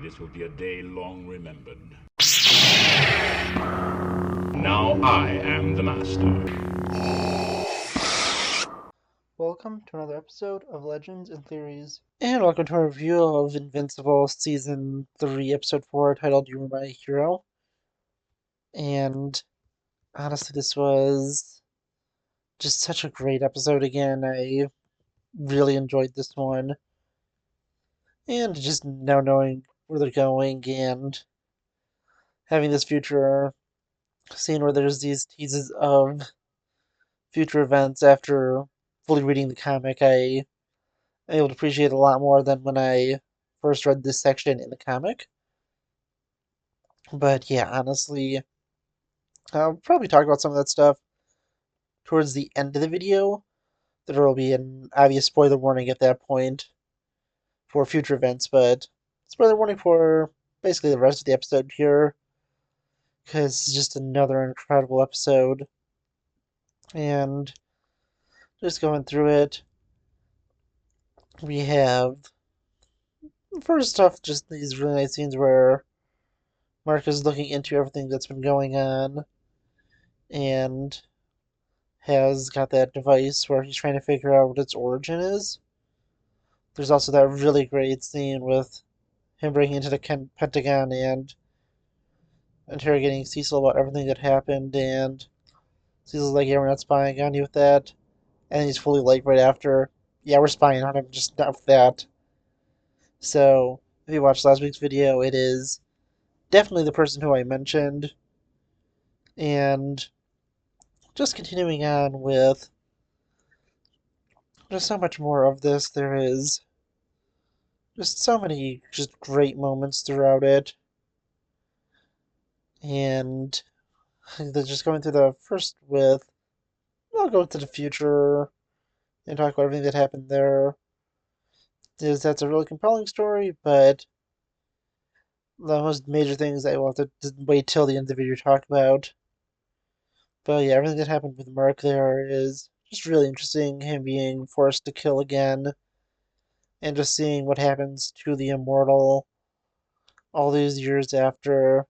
This will be a day long remembered. Now I am the master. Welcome to another episode of Legends and Theories. And welcome to our review of Invincible Season 3, Episode 4, titled You Were My Hero. And honestly, this was just such a great episode again. I really enjoyed this one. And just now knowing where they're going and having this future scene where there's these teases of future events after fully reading the comic, I'm able to appreciate it a lot more than when I first read this section in the comic. But yeah, honestly, I'll probably talk about some of that stuff towards the end of the video. There will be an obvious spoiler warning at that point for future events, but spoiler warning for basically the rest of the episode here, because it's just another incredible episode. And just going through it, we have first off just these really nice scenes where Mark is looking into everything that's been going on and has got that device where he's trying to figure out what its origin is. There's also that really great scene with him breaking into the Pentagon and interrogating Cecil about everything that happened, and Cecil's like, "Yeah, we're not spying on you with that," and he's fully like right after, "Yeah, we're spying on him, just not with that." So if you watched last week's video, it is definitely the person who I mentioned, and just continuing on with just so much more of this. There is just so many just great moments throughout it, and they're just going through the first with. I'll go to the future and talk about everything that happened there. That's a really compelling story, but the most major things I will have to wait till the end of the video to talk about. But yeah, everything that happened with Mark there is just really interesting. Him being forced to kill again, and just seeing what happens to the immortal all these years after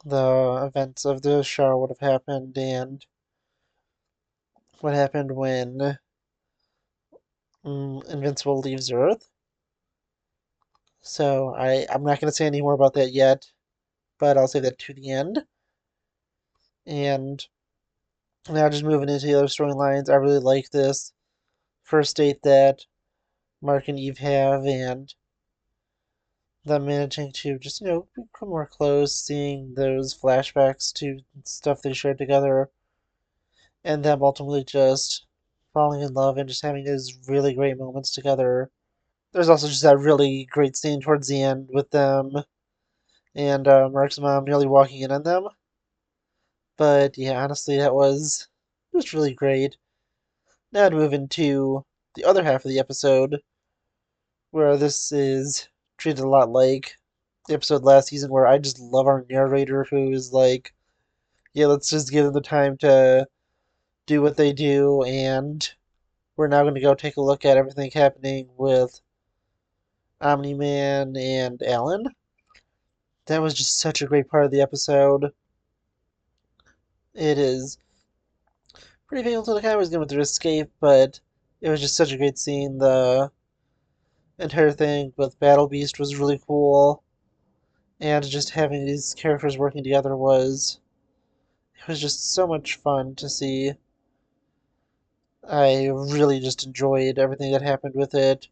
the events of the show would have happened, and what happened when Invincible leaves Earth. So I'm not going to say any more about that yet, but I'll say that to the end. And now just moving into the other storylines, I really like this first date that Mark and Eve have, and them managing to just, become more close, seeing those flashbacks to stuff they shared together, and them ultimately just falling in love and just having those really great moments together. There's also just that really great scene towards the end with them and Mark's mom nearly walking in on them. But yeah, honestly, that was just really great. Now to move into the other half of the episode, where this is treated a lot like the episode last season, where I just love our narrator who is like, yeah, let's just give them the time to do what they do, and we're now going to go take a look at everything happening with Omni Man and Alan. That was just such a great part of the episode. It is pretty painful to the guy was going through escape, but it was just such a great scene. The entire thing with Battle Beast was really cool, and just having these characters working together was just so much fun to see. I really just enjoyed everything that happened with it.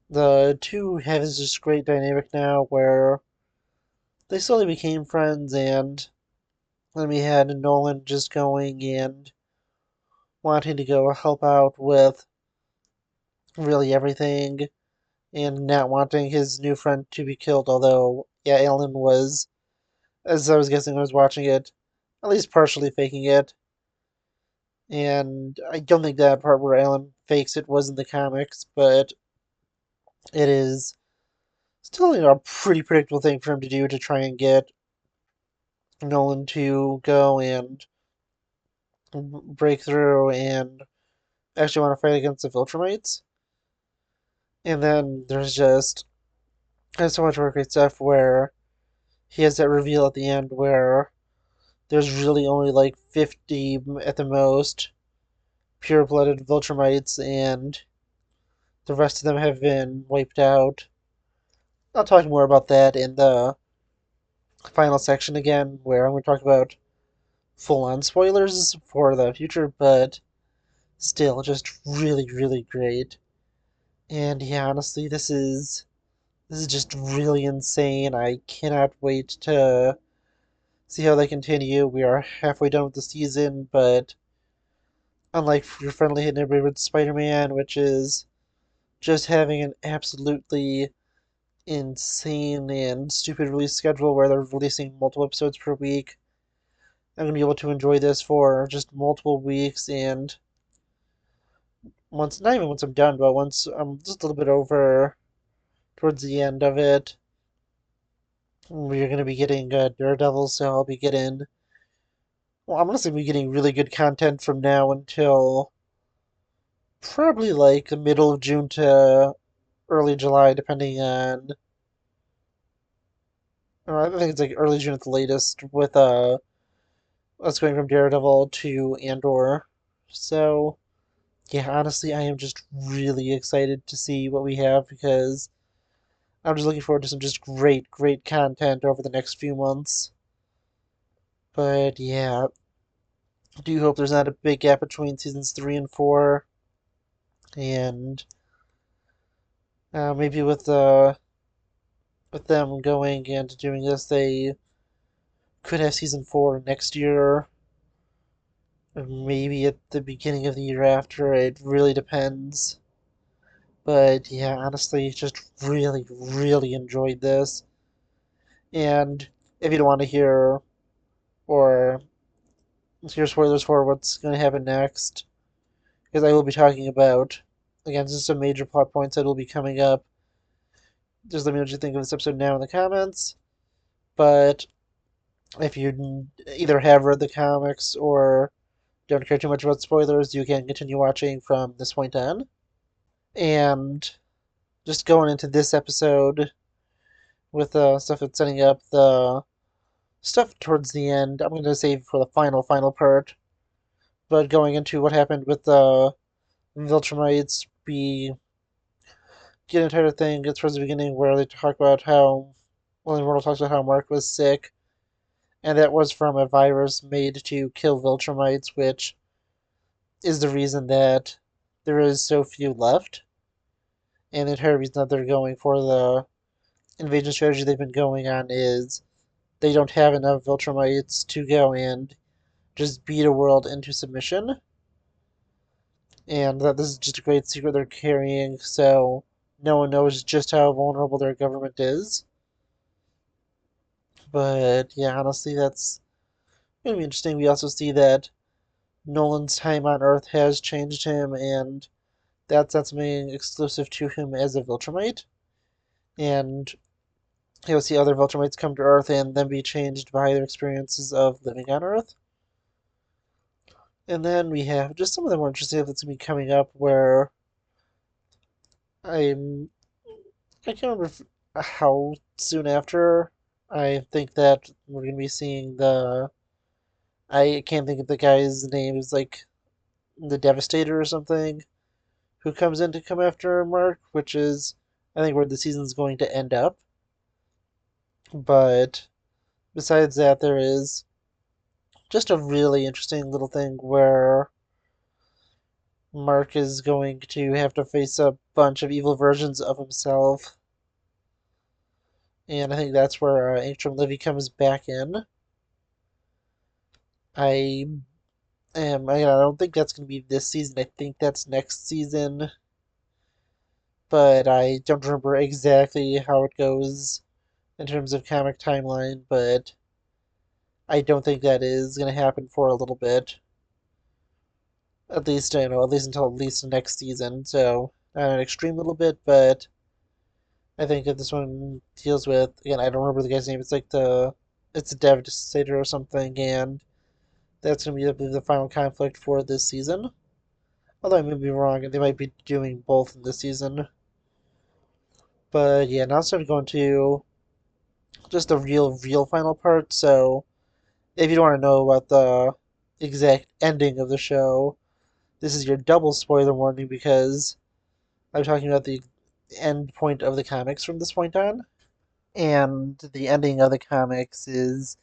The two have this great dynamic now where they slowly became friends, and then we had Nolan just going and wanting to go help out with really everything and not wanting his new friend to be killed, although, yeah, Alan was, as I was guessing when I was watching it, at least partially faking it. And I don't think that part where Alan fakes it was in the comics, but it is still, a pretty predictable thing for him to do to try and get Nolan to go and break through and actually want to fight against the Viltrumites. And then there's just There's so much more great stuff where he has that reveal at the end where there's really only like 50 at the most pure-blooded Viltrumites, and the rest of them have been wiped out. I'll talk more about that in the final section again, where I'm going to talk about full-on spoilers for the future, but still, just really, really great. And yeah, honestly, this is just really insane. I cannot wait to see how they continue. We are halfway done with the season, but unlike your friendly neighborhood Spider-Man, which is just having an absolutely insane and stupid release schedule where they're releasing multiple episodes per week, I'm gonna be able to enjoy this for just multiple weeks, and once, not even once I'm done, but once I'm just a little bit over towards the end of it, we're gonna be getting Daredevil, so I'll be getting, well, I'm honestly be getting really good content from now until probably like the middle of June to early July, depending on. I think it's like early June at the latest with us going from Daredevil to Andor. So yeah, honestly, I am just really excited to see what we have because I'm just looking forward to some just great, great content over the next few months. But yeah, I do hope there's not a big gap between seasons 3 and 4, and maybe with them going and doing this, they could have season 4 next year, or maybe at the beginning of the year after. It really depends. But yeah, honestly, just really, really enjoyed this. And if you don't want to hear or hear spoilers for what's going to happen next, because I will be talking about, again, just some major plot points that will be coming up. Just let me know what you think of this episode now in the comments. But if you either have read the comics or don't care too much about spoilers, you can continue watching from this point on. And just going into this episode with stuff that's setting up the stuff towards the end, I'm going to save for the final part. But going into what happened with the Viltrumites, we get an entire thing. It's towards the beginning where they talk about how, well, Immortal talks about how Mark was sick, and that was from a virus made to kill Viltrumites, which is the reason that there is so few left. And the entire reason that they're going for the invasion strategy they've been going on is they don't have enough Viltrumites to go and just beat a world into submission, and that this is just a great secret they're carrying, so no one knows just how vulnerable their government is. But yeah, honestly, that's going to be interesting. We also see that Nolan's time on Earth has changed him, and that's not something exclusive to him as a Viltrumite. And you'll see other Viltrumites come to Earth and then be changed by their experiences of living on Earth. And then we have just some of the more interesting stuff that's going to be coming up where I'm I can't remember how soon after. I think that we're gonna be seeing the. I can't think of the guy's name. Is like the Devastator or something, who comes in to come after Mark, which is I think where the season's going to end up. But besides that, there is just a really interesting little thing where Mark is going to have to face a bunch of evil versions of himself, and I think that's where Ancient Livy comes back in. I I don't think that's going to be this season. I think that's next season, but I don't remember exactly how it goes in terms of comic timeline. But I don't think that is going to happen for a little bit. At least at least until at least next season. So not an extreme little bit, but I think that this one deals with, again, I don't remember the guy's name. It's a Devastator or something, and that's going to be, I believe, the final conflict for this season. Although I may be wrong, and they might be doing both in this season. But yeah, now it's time to go into just the real final part. So if you don't want to know about the exact ending of the show, this is your double spoiler warning because I'm talking about the end point of the comics from this point on. And the ending of the comics is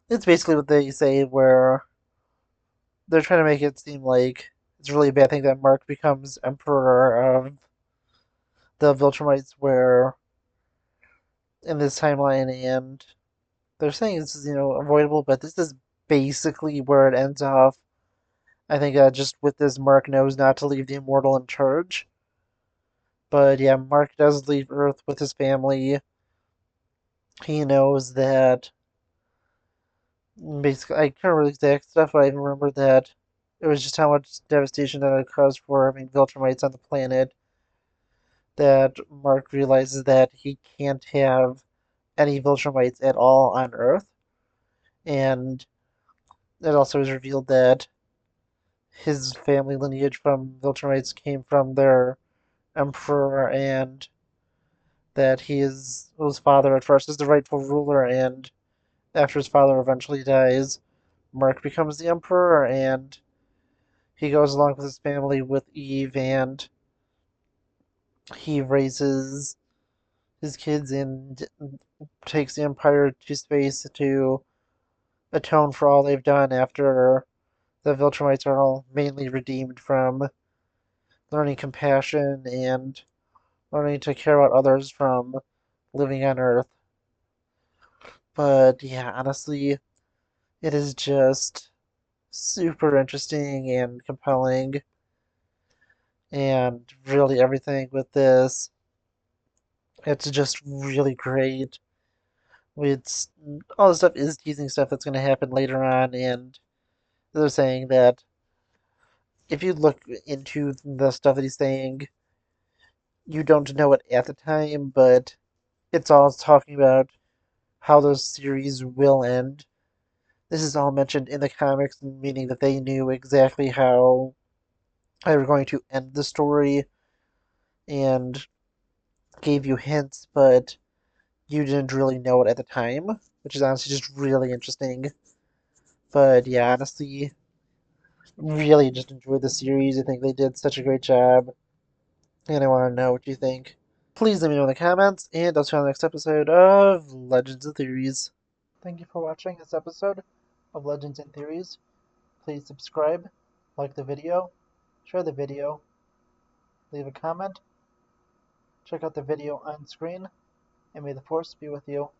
it's basically what they say where they're trying to make it seem like it's really a bad thing that Mark becomes emperor of the Viltrumites where in this timeline and they're saying this is, avoidable, but this is basically where it ends off. I think just with this, Mark knows not to leave the Immortal in charge. But yeah, Mark does leave Earth with his family. He knows that basically, I can't remember the exact stuff, but I remember that it was just how much devastation that it caused for having Viltrumites on the planet that Mark realizes that he can't have any Viltrumites at all on Earth. And it also is revealed that his family lineage from Viltrumites came from their emperor and that his father at first is the rightful ruler and after his father eventually dies, Mark becomes the emperor and he goes along with his family with Eve and he raises his kids and takes the Empire to space to atone for all they've done after the Viltrumites are all mainly redeemed from learning compassion and learning to care about others from living on Earth. But yeah, honestly, it is just super interesting and compelling, and really everything with this, it's just really great. It's all the stuff is teasing stuff that's going to happen later on, and they're saying that if you look into the stuff that he's saying, you don't know it at the time, but it's all talking about how those series will end. This is all mentioned in the comics, meaning that they knew exactly how they were going to end the story and gave you hints, but you didn't really know it at the time, which is honestly just really interesting. But yeah, honestly, really just enjoyed the series. I think they did such a great job, and I want to know what you think. Please let me know in the comments, and I'll see you on the next episode of Legends and Theories. Thank you for watching this episode of Legends and Theories. Please subscribe, like the video, share the video, leave a comment, check out the video on screen, and may the Force be with you.